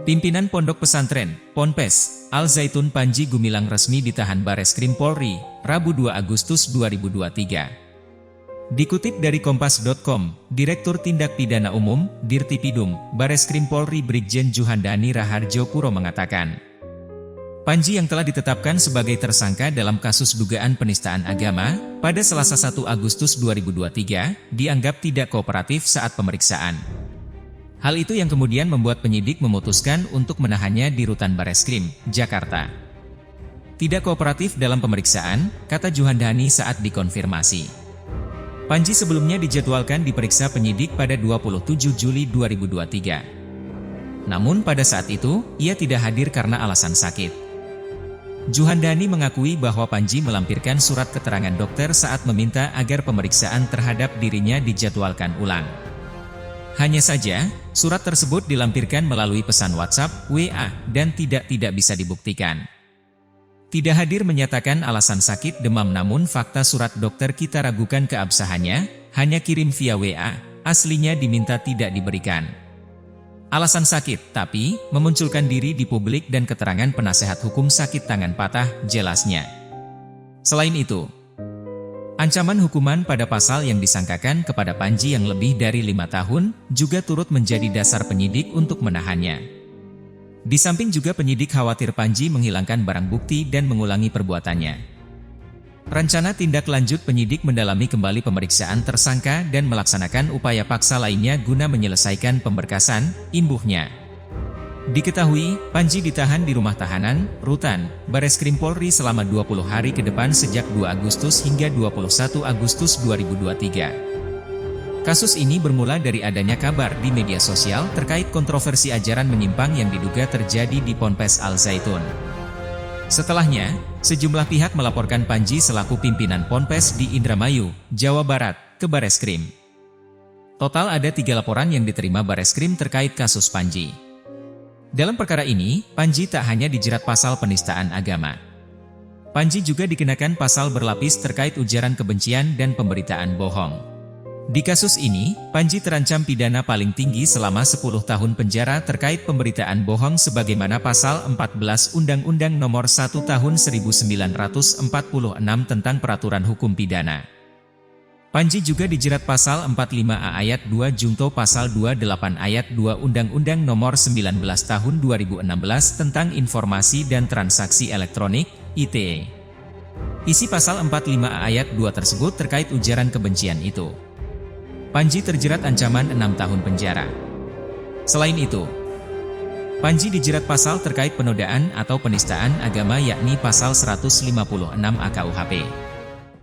Pimpinan Pondok Pesantren, Ponpes, Al-Zaitun Panji Gumilang resmi ditahan Bareskrim Polri, Rabu 2 Agustus 2023. Dikutip dari Kompas.com, Direktur Tindak Pidana Umum, Dirtipidum, Bareskrim Polri Brigjen Juhandani Raharjo Puro mengatakan, Panji yang telah ditetapkan sebagai tersangka dalam kasus dugaan penistaan agama, pada Selasa 1 Agustus 2023, dianggap tidak kooperatif saat pemeriksaan. Hal itu yang kemudian membuat penyidik memutuskan untuk menahannya di Rutan Bareskrim, Jakarta. Tidak kooperatif dalam pemeriksaan, kata Juhandani saat dikonfirmasi. Panji sebelumnya dijadwalkan diperiksa penyidik pada 27 Juli 2023. Namun pada saat itu, ia tidak hadir karena alasan sakit. Juhandani mengakui bahwa Panji melampirkan surat keterangan dokter saat meminta agar pemeriksaan terhadap dirinya dijadwalkan ulang. Hanya saja, surat tersebut dilampirkan melalui pesan WhatsApp, WA, dan tidak bisa dibuktikan. Tidak hadir menyatakan alasan sakit demam, namun fakta surat dokter kita ragukan keabsahannya, hanya kirim via WA, aslinya diminta tidak diberikan. Alasan sakit, tapi memunculkan diri di publik dan keterangan penasehat hukum sakit tangan patah, jelasnya. Selain itu, ancaman hukuman pada pasal yang disangkakan kepada Panji yang lebih dari 5 tahun, juga turut menjadi dasar penyidik untuk menahannya. Di samping juga penyidik khawatir Panji menghilangkan barang bukti dan mengulangi perbuatannya. Rencana tindak lanjut penyidik mendalami kembali pemeriksaan tersangka dan melaksanakan upaya paksa lainnya guna menyelesaikan pemberkasan, imbuhnya. Diketahui, Panji ditahan di rumah tahanan, Rutan, Bareskrim Polri selama 20 hari ke depan sejak 2 Agustus hingga 21 Agustus 2023. Kasus ini bermula dari adanya kabar di media sosial terkait kontroversi ajaran menyimpang yang diduga terjadi di Ponpes Al-Zaitun. Setelahnya, sejumlah pihak melaporkan Panji selaku pimpinan Ponpes di Indramayu, Jawa Barat, ke Bareskrim. Total ada 3 laporan yang diterima Bareskrim terkait kasus Panji. Dalam perkara ini, Panji tak hanya dijerat pasal penistaan agama. Panji juga dikenakan pasal berlapis terkait ujaran kebencian dan pemberitaan bohong. Di kasus ini, Panji terancam pidana paling tinggi selama 10 tahun penjara terkait pemberitaan bohong sebagaimana pasal 14 Undang-Undang Nomor 1 Tahun 1946 tentang Peraturan Hukum Pidana. Panji juga dijerat pasal 45A ayat 2 junto pasal 28 ayat 2 Undang-Undang Nomor 19 Tahun 2016 tentang Informasi dan Transaksi Elektronik, ITE. Isi pasal 45A ayat 2 tersebut terkait ujaran kebencian itu. Panji terjerat ancaman 6 tahun penjara. Selain itu, Panji dijerat pasal terkait penodaan atau penistaan agama yakni pasal 156 AKUHP.